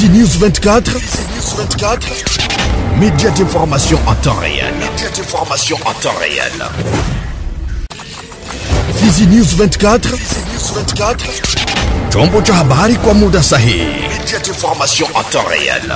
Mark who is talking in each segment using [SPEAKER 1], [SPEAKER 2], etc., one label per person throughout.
[SPEAKER 1] Fizi News 24. Média d'information en temps réel. Fizi News 24. Chombo cha habari kwa muda sahihi. Média d'information en temps réel.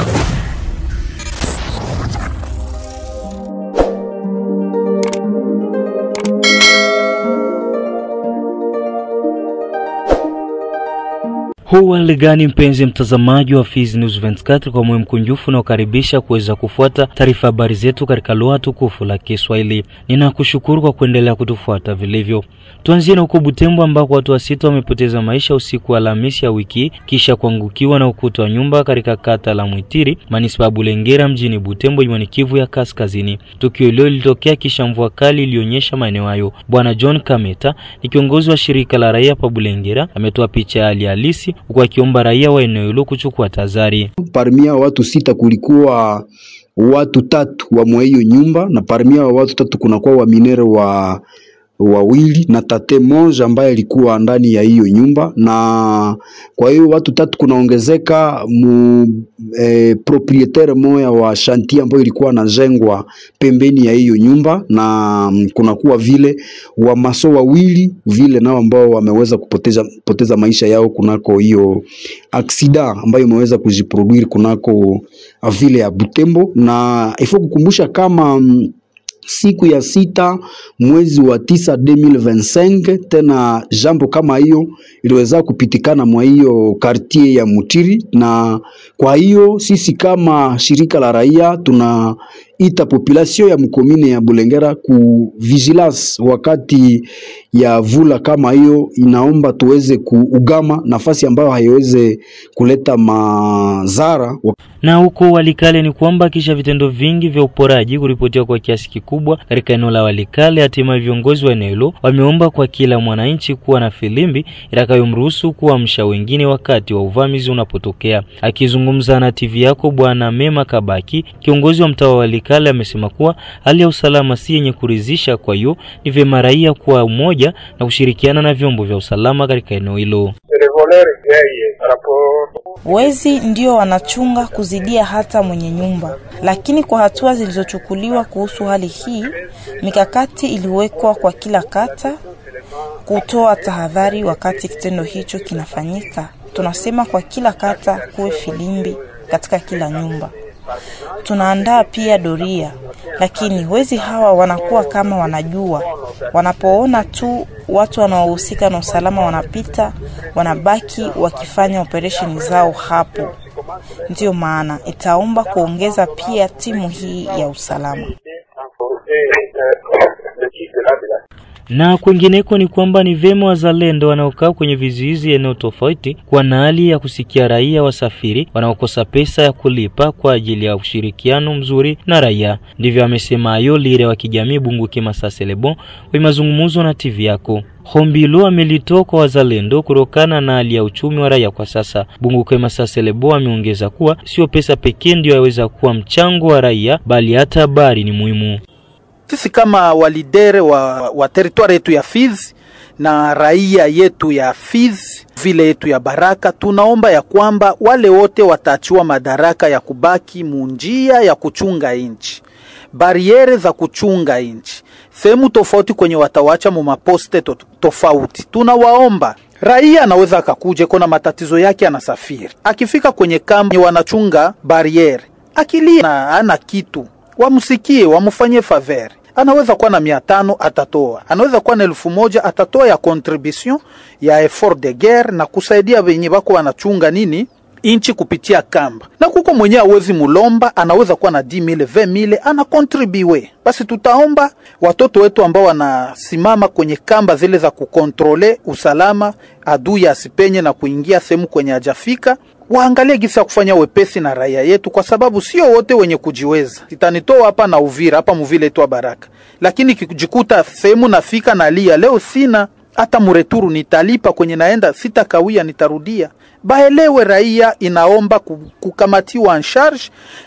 [SPEAKER 2] Hali gani mpenzi mtazamaji wa Fizi News 24, kwa moyo mkunjufu na ukaribisha kuweza kufuata taarifa habari zetu katika lugha tukufu la Kiswahili. Ninakushukuru kwa kuendelea kutufuata vilivyo. Tuanzie na huko Butembo ambako watu wasita wamepoteza maisha usiku wa Alhamisi ya wiki kisha kuangukiwa na ukuta wa nyumba katika kata la Mwitiri, manispaa Bulengera mjini Butembo, jimboni Kivu ya Kaskazini. Tukio hilo lilitokea kisha mvua kali ilionyesha maeneo hayo. Bwana John Kameta ni kiongozi wa shirika la raia pa Bulengera, ametoa picha ya hali halisi huku akiomba raia wa eneo hilo kuchukua tahadhari.
[SPEAKER 3] Parmi watu sita kulikuwa watu 3 wa mwa hiyo nyumba, na parmi watu 3 kunakuwa wa minere wawili na tate moja ambaye alikuwa ndani ya hiyo nyumba. Na kwa hiyo watu 3 kunaongezeka proprietaire moja wa chantier ambayo ilikuwa najengwa pembeni ya hiyo nyumba, na kunakuwa vile wa maso wawili vile nao ambao wameweza kupoteza maisha yao kunako hiyo accident ambayo imeweza kujiproduire kunako vile ya Butembo. Na ifo kukumbusha kama siku ya 6 mwezi wa 9 2025 tena jambo kama hiyo iliweza kupitikana mwa hiyo quartier ya Mutiri. Na kwa hiyo sisi kama shirika la raia tunaita population ya mkomine ya Bulengera ku vigilance wakati ya vula kama hiyo. Inaomba tuweze kuugama nafasi ambayo haiweze kuleta madhara.
[SPEAKER 2] Na huko Walikale ni kwamba kisha vitendo vingi vya uporaji kuripotiwa kwa kiasi kikubwa katika eneo la Walikale, hatimaye viongozi wa eneo hilo wameomba kwa kila mwananchi kuwa na filimbi itakayomruhusu kuamsha wengine wakati wa uvamizi unapotokea. Akizungumza na TV yako, Bwana Mema Kabaki, kiongozi wa mtaa wa Walikale, amesema kuwa hali ya usalama si yenye kuridhisha, kwa hiyo ni vyema raia kuwa umoja na kushirikiana na vyombo vya usalama katika eneo hilo.
[SPEAKER 4] Wezi ndio wanachunga kuzidia hata mwenye nyumba, lakini kwa hatua zilizochukuliwa kuhusu hali hii, mikakati iliwekwa kwa kila kata kutoa tahadhari wakati kitendo hicho kinafanyika. Tunasema kwa kila kata kuwe filimbi katika kila nyumba. Tunaandaa pia doria, lakini wezi hawa wanakuwa kama wanajua. Wanapoona tu watu wanaohusika na usalama wanapita, wanabaki wakifanya operation zao hapo. Ndio maana itaomba kuongeza pia timu hii ya usalama.
[SPEAKER 2] Na kwingineko ni kwamba ni vema wazalendo wanaokaa kwenye vizuizi eneo tofauti kwa na hali ya kusikia raia wasafiri wanaokosa pesa ya kulipa kwa ajili ya ushirikiano mzuri na raia. Ndivyo amesema ayo lire wa kijamii Bunguke Masase Lebon kwa mazungumzo na TV yako. Hombilo amelitoa kwa wazalendo kutokana na hali ya uchumi wa raia kwa sasa. Bunguke Masase Lebon ameongeza kuwa sio pesa pekee ndio yaweza kuwa mchango wa raia, bali hata habari ni muhimu.
[SPEAKER 5] Sisi kama walidere wa territoire yetu ya Fizi na raia yetu ya Fizi vile yetu ya Baraka, tunaomba ya kwamba wale wote wataachiwa madaraka ya kubaki munjia ya kuchunga inchi, bariere za kuchunga inchi, sehemu tofauti kwenye watawacha mu maposte tofauti. Tunawaomba raia anaweza akakuja kuna matatizo yake, anasafiri, akifika kwenye kambi wanachunga bariere, akilia na ana kitu wamsikie, wamfanyie favor. Anaweza kuwa na 500 atatoa, anaweza kuwa na 1000 atatoa ya contribution ya effort de guerre na kusaidia wenye bako wanachunga nini inchi kupitia kamba. Na kuko mwenye hawezi mulomba, anaweza kuwa na 10,000 20,000 ana contribue. Basi tutaomba watoto wetu ambao wanasimama kwenye kamba zile za kukontrole usalama, adui asipenye na kuingia sehemu kwenye hajafika, waangalie gisi ya kufanya wepesi na raia yetu, kwa sababu sio wote wenye kujiweza. Itanitoa hapa na Uvira, hapa muvile tu Baraka, lakini kujikuta sehemu nafika na lia leo sina hata mureturu nitalipa kwenye naenda, sitakawia nitarudia. Baelewe raia inaomba kukamatiwa en charge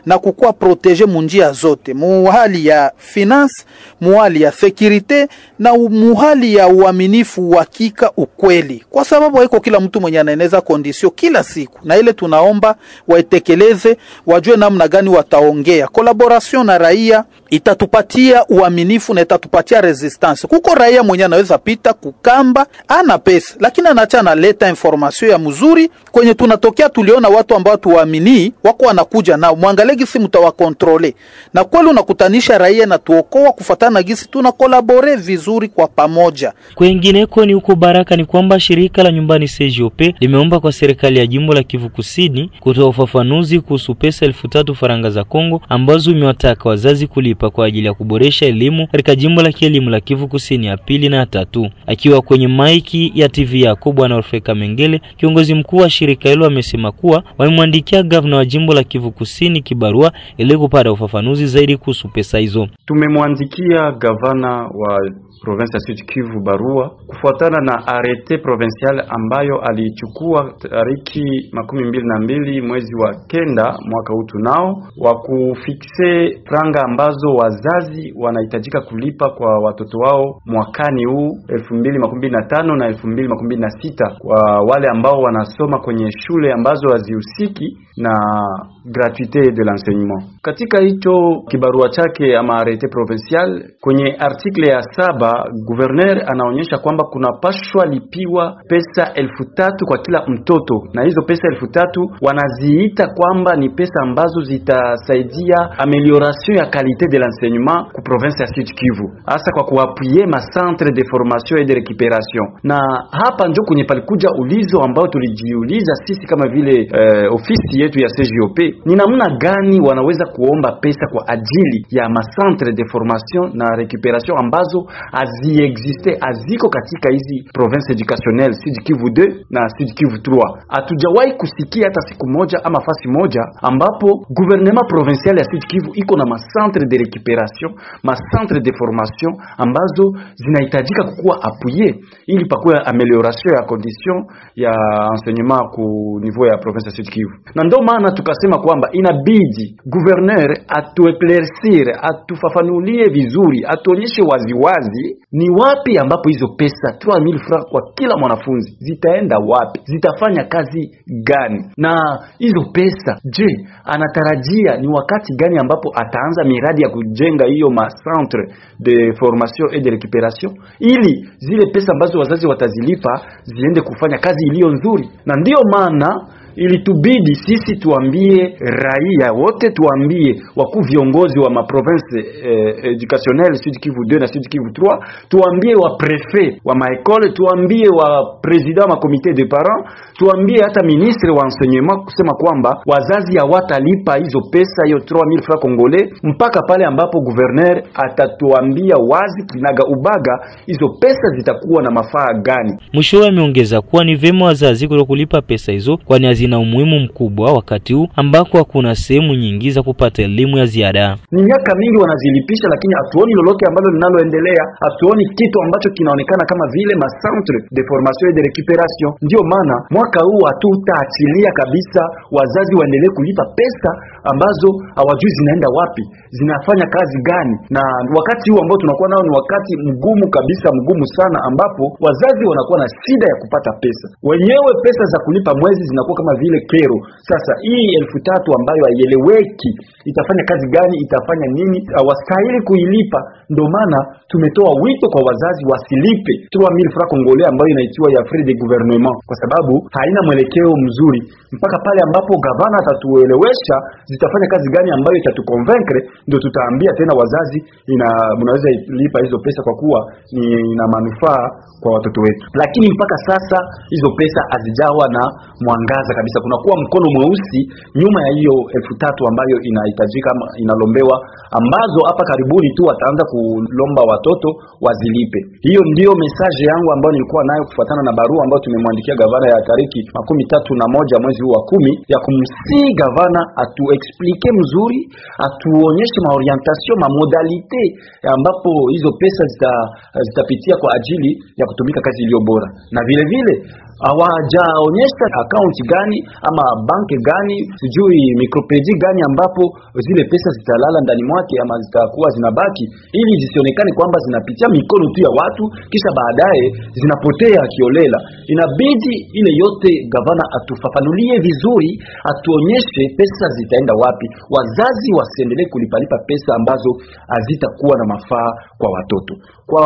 [SPEAKER 5] na kukua protege munjia zote, muhali ya finance, muhali ya securite na muhali ya uaminifu, uhakika, ukweli, kwa sababu haiko kila mtu mwenye anaeneza kondisio kila siku, na ile tunaomba waitekeleze, wajue namna gani wataongea. Collaboration na raia itatupatia uaminifu na itatupatia resistance. Kuko raia mwenye anaweza pita kukamba ana pesa, lakini anacha analeta information ya mzuri kwenye tunatokea. Tuliona watu ambao tuamini wako wanakuja na muangalie gisi mtawakontrole, na kweli unakutanisha raia na tuokoa kufuatana na gisi tunakolabore vizuri kwa pamoja.
[SPEAKER 2] Kwengineko ni huko Baraka ni kwamba shirika la nyumbani CGOP limeomba kwa serikali ya jimbo la Kivu Kusini kutoa ufafanuzi kuhusu pesa 1000 faranga za Kongo ambazo imewataka wazazi kulipa kwa ajili ya kuboresha elimu katika jimbo la kielimu la Kivu Kusini ya 2 na 3. Akiwa kwenye maiki ya TV yako Bwana Orfeka Mengele, kiongozi mkuu wa shirika hilo, amesema kuwa wamemwandikia gavana wa jimbo la Kivu Kusini kibarua ili kupata ufafanuzi zaidi kuhusu pesa hizo.
[SPEAKER 6] Tumemwandikia gavana wa province ya Sud Kivu barua kufuatana na arete provincial ambayo alichukua tariki 22 mwezi wa 9 mwaka huu tunao, wa kufikse franga ambazo wazazi wanahitajika kulipa kwa watoto wao mwakani huu 2025 na 2026 kwa wale ambao wanasoma kwenye shule ambazo hazihusiki na gratuite de l'enseignement. Katika hicho kibarua chake ama arete provincial kwenye article ya 7, gouverneur anaonyesha kwamba kuna pashwa lipiwa pesa 1000 kwa kila mtoto, na hizo pesa 1000 wanaziita kwamba ni pesa ambazo zitasaidia amelioration ya qualité de l'enseignement ku province ya Sud Kivu, hasa kwa kuappuyer ma centre de formation et de récupération. Na hapa ndio kwenye palikuja ulizo ambao tulijiuliza sisi kama vile ofisi yetu ya CGOP, ni namna gani wanaweza kuomba pesa kwa ajili ya ma centre de formation na récupération ambazo haziexiste, haziko katika hizi province educationnelle Sud Kivu 2 na Sud Kivu 3. Hatujawahi kusikia hata siku moja ama fasi moja ambapo gouvernement provincial ya Sud Kivu iko na ma centre de récupération, ma centre de formation ambazo zinahitajika kukuwa appuyer ili pakuwe amélioration ya condition ya enseignement ku niveau ya province ya Sud Kivu. Na ndio maana tukasema kwamba inabidi gouverneur atueclaircir, atufafanulie vizuri, atuonyeshe waziwazi ni wapi ambapo hizo pesa 3000 francs kwa kila mwanafunzi zitaenda wapi, zitafanya kazi gani, na hizo pesa je, anatarajia ni wakati gani ambapo ataanza miradi ya kujenga hiyo ma centre de formation et de récupération, ili zile pesa ambazo wazazi watazilipa ziende kufanya kazi iliyo nzuri. Na ndio maana ilitubidi sisi tuambie raia wote, tuambie wakuu viongozi wa ma province educationnelle Sud Kivu 2 na Sud Kivu 3, tuambie wa prefet wa maekole, tuambie wa president wa comité de parents, tuambie hata ministre wa enseignement kusema kwamba wazazi hawatalipa hizo pesa, hiyo 3000 francs congolais, mpaka pale ambapo gouverneur atatuambia wazi kinaga ubaga hizo pesa zitakuwa na mafaa gani.
[SPEAKER 2] Mwishowe ameongeza kuwa ni vema wazazi kulipa pesa hizo kwani hazina umuhimu mkubwa wakati huu ambako hakuna sehemu nyingi za kupata elimu ya ziada.
[SPEAKER 6] Ni miaka mingi wanazilipisha, lakini hatuoni lolote ambalo linaloendelea, hatuoni kitu ambacho kinaonekana kama vile ma centre de formation et de récupération. Ndio maana mwaka huu hatutaachilia kabisa wazazi waendelee kulipa pesa ambazo hawajui zinaenda wapi, zinafanya kazi gani. Na wakati huu ambao tunakuwa nao ni wakati mgumu kabisa, mgumu sana, ambapo wazazi wanakuwa na shida ya kupata pesa. Wenyewe pesa za kulipa mwezi zinakuwa kama vile kero. Sasa hii 1000 ambayo haieleweki itafanya kazi gani, itafanya nini, hawastahili kuilipa. Ndio maana tumetoa wito kwa wazazi wasilipe 3000 francs congolais ambayo inaitwa ya frais de gouvernement, kwa sababu haina mwelekeo mzuri. Mpaka pale ambapo gavana atatuelewesha zitafanya kazi gani ambayo itatuconvaincre, ndio tutaambia tena wazazi mnaweza lipa hizo pesa kwa kuwa ni ina manufaa kwa watoto wetu. Lakini mpaka sasa hizo pesa hazijawa na mwangaza kabisa, kunakuwa mkono mweusi nyuma ya hiyo 3,000 ambayo inahitajika inalombewa, ambazo hapa karibuni tu wataanza kulomba watoto wazilipe. Hiyo ndio message yangu ambayo nilikuwa nayo kufuatana na barua ambayo tumemwandikia gavana ya tariki 31 mwezi huu wa 10, ya kumsi gavana atu explique mzuri, atuonyeshe maorientation, modalite ambapo hizo pesa zitapitia kwa ajili ya kutumika kazi iliyo bora. Na vile vile hawajaonyesha account gani ama banki gani, sijui microkredi gani ambapo zile pesa zitalala ndani mwake ama zitakuwa zinabaki, ili zisionekane kwamba zinapitia mikono tu ya watu kisha baadaye zinapotea kiolela. Inabidi ile yote gavana atufafanulie vizuri, atuonyeshe pesa zitaenda wapi, wazazi wasiendelee kulipalipa pesa ambazo hazitakuwa na mafaa kwa watoto. Kwa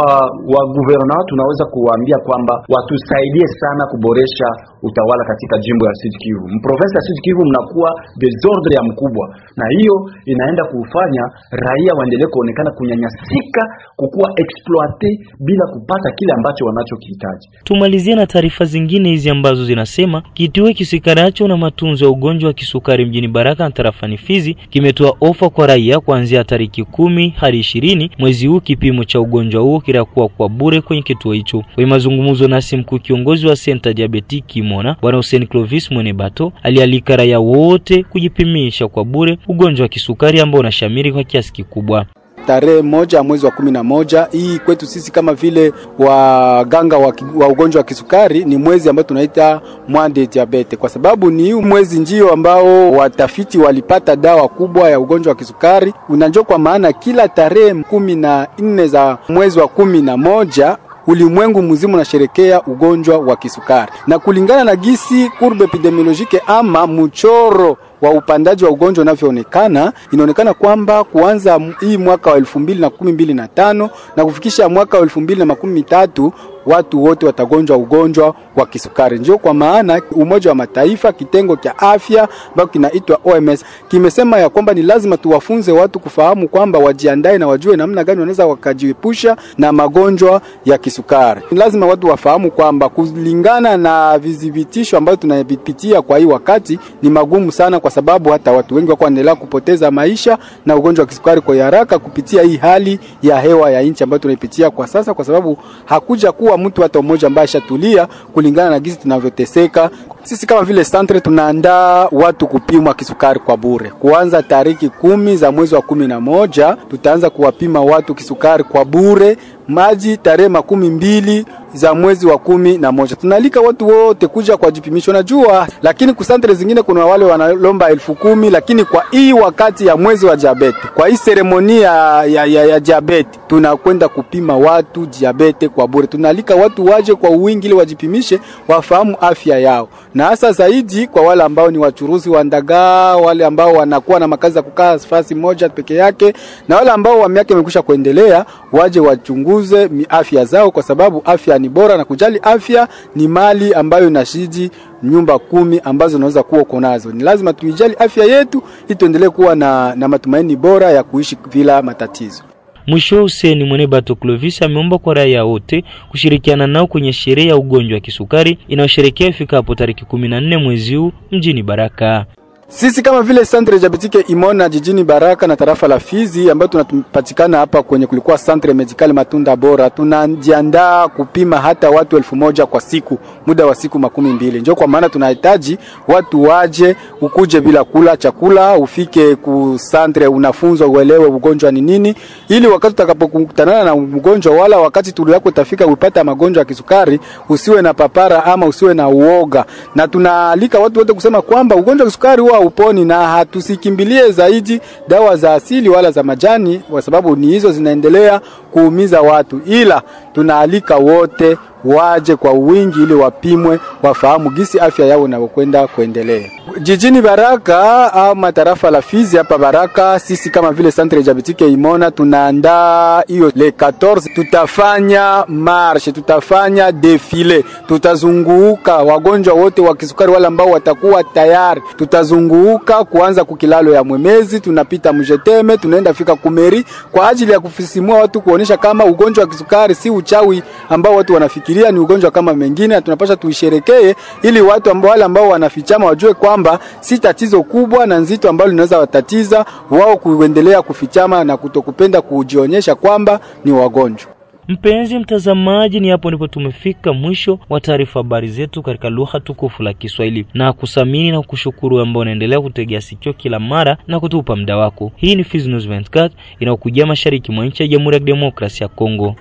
[SPEAKER 6] wa governor tunaweza kuwaambia kwamba watusaidie sana kuboresha utawala katika jimbo ya Sud Kivu. Mprovince ya Sud Kivu mnakuwa desordre ya mkubwa, na hiyo inaenda kufanya raia waendelee kuonekana kunyanyasika, kukuwa exploite bila kupata kile ambacho wanachokihitaji.
[SPEAKER 2] Tumalizie na taarifa zingine hizi ambazo zinasema kituo kisikaracho na matunzo ya ugonjwa wa kisukari mjini Baraka tarafani Fizi kimetoa ofa kwa raia kuanzia tariki 10 hadi 20 mwezi huu. Kipimo cha ugonjwa huo kitakuwa kwa bure kwenye kituo hicho. Kwa mazungumzo nasi mkuu kiongozi wa Center Diabetic Kimona Bwana Hussein Clovis Mwenebato alialika raia wote kujipimisha kwa bure ugonjwa wa kisukari ambao unashamiri kwa kiasi kikubwa.
[SPEAKER 7] Tarehe 1 mwezi wa 11 hii kwetu sisi kama vile waganga wa ugonjwa wa kisukari ni mwezi ambao tunaita mois de diabete, kwa sababu ni mwezi ndio ambao watafiti walipata dawa kubwa ya ugonjwa wa kisukari. Unajua, kwa maana kila tarehe 14 za mwezi wa 11 ulimwengu mzima unasherekea ugonjwa wa kisukari, na kulingana na gisi courbe epidemiologique ama mchoro wa upandaji wa ugonjwa unavyoonekana, inaonekana kwamba kuanza hii mwaka wa 2025 na kufikisha mwaka wa 2030 watu wote watagonjwa ugonjwa wa kisukari. Ndio kwa maana Umoja wa Mataifa kitengo cha afya ambao kinaitwa OMS kimesema ya kwamba ni lazima tuwafunze watu kufahamu kwamba wajiandae na wajue namna gani wanaweza wakajiepusha na magonjwa ya kisukari. Ni lazima watu wafahamu kwamba kulingana na vidhibitisho ambayo tunapitia kwa hii wakati ni magumu sana, kwa sababu hata watu wengi wako wanaendelea kupoteza maisha na ugonjwa wa kisukari kwa haraka kupitia hii hali ya hewa ya nchi ambayo tunaipitia kwa sasa, kwa sababu hakuja kuwa mtu hata mmoja ambaye ashatulia kulingana na gizi tunavyoteseka. Sisi kama vile Centre tunaandaa watu kupimwa kisukari kwa bure. Kuanza tariki 10 za mwezi wa 11 tutaanza kuwapima watu kisukari kwa bure. Maji tarehe 12 za mwezi wa 11 tunalika watu wote kuja kwa jipimisho. Najua lakini ku centre zingine kuna wale wanalomba 10,000, lakini kwa hii wakati ya mwezi wa diabete, kwa hii seremoni ya diabete tunakwenda kupima watu diabete kwa bure. Tunalika watu waje kwa wingi ili wajipimishe, wafahamu afya yao, na hasa zaidi kwa wale ambao ni wachuruzi wa ndagaa, wale ambao wanakuwa na makazi ya kukaa nafasi moja peke yake, na wale ambao wa miaka imekwisha kuendelea waje wachunguze afya zao, kwa sababu afya ni bora na kujali afya ni mali ambayo inashiji nyumba 10 ambazo unaweza kuwa uko nazo. Ni lazima tuijali afya yetu ili tuendelee kuwa na matumaini bora ya kuishi bila matatizo.
[SPEAKER 2] Mwisho, Hussein Mwenebato Clovis ameomba kwa raia wote kushirikiana nao kwenye sherehe ya ugonjwa wa kisukari inayosherekea ifikapo tariki 14 mwezi huu mjini Baraka.
[SPEAKER 7] Sisi kama vile Centre Diabetic Imona jijini Baraka na tarafa la Fizi ambayo tunapatikana hapa kwenye kulikuwa Centre Medical Matunda Bora, tunajiandaa kupima hata watu 1000 kwa siku, muda wa siku 12. Ndio kwa maana tunahitaji watu waje, ukuje bila kula chakula, ufike ku centre unafunzwa uelewe ugonjwa ni nini, ili wakati utakapokutana na mgonjwa wala wakati tuliyako utafika upata magonjwa ya kisukari usiwe na papara ama usiwe na uoga. Na tunaalika watu wote kusema kwamba ugonjwa wa kisukari uponi, na hatusikimbilie zaidi dawa za asili wala za majani, kwa sababu ni hizo zinaendelea kuumiza watu, ila tunaalika wote waje kwa wingi ili wapimwe, wafahamu gisi afya yao inakwenda kuendelea. Jijini Baraka ama tarafa la Fizi hapa Baraka, sisi kama vile Centre Diabetic Imona tunaandaa hiyo le 14 tutafanya marche, tutafanya defile, tutazunguka wagonjwa wote wa kisukari wale ambao watakuwa tayari. Tutazunguka kuanza kukilalo ya Mwemezi, tunapita Mjeteme, tunaenda fika Kumeri kwa ajili ya kufisimua watu, kuonesha kama ugonjwa wa kisukari si uchawi ambao watu wanafikiri. tunafikiria ni ugonjwa kama mengine, na tunapaswa tuisherekee ili watu wale ambao wanafichama wajue kwamba si tatizo kubwa na nzito ambalo linaweza watatiza wao kuendelea kufichama na kutokupenda kujionyesha kwamba ni wagonjwa.
[SPEAKER 2] Mpenzi mtazamaji, ni hapo ndipo tumefika mwisho wa taarifa habari zetu katika lugha tukufu la Kiswahili, na kusamini na kushukuru ambao unaendelea kutegea sikio kila mara na kutupa muda wako. Hii ni Fizi News 24 inayokujia mashariki mwa nchi ya Jamhuri ya Kidemokrasia ya Kongo.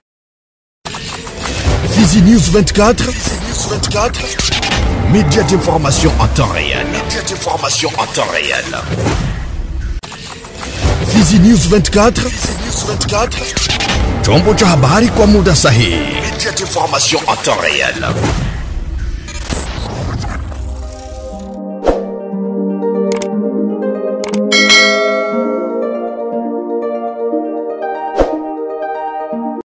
[SPEAKER 1] Fizi News 24, média d'information en temps réel. Fizi News 24, chombo cha habari kwa muda sahihi. Média d'information en temps réel.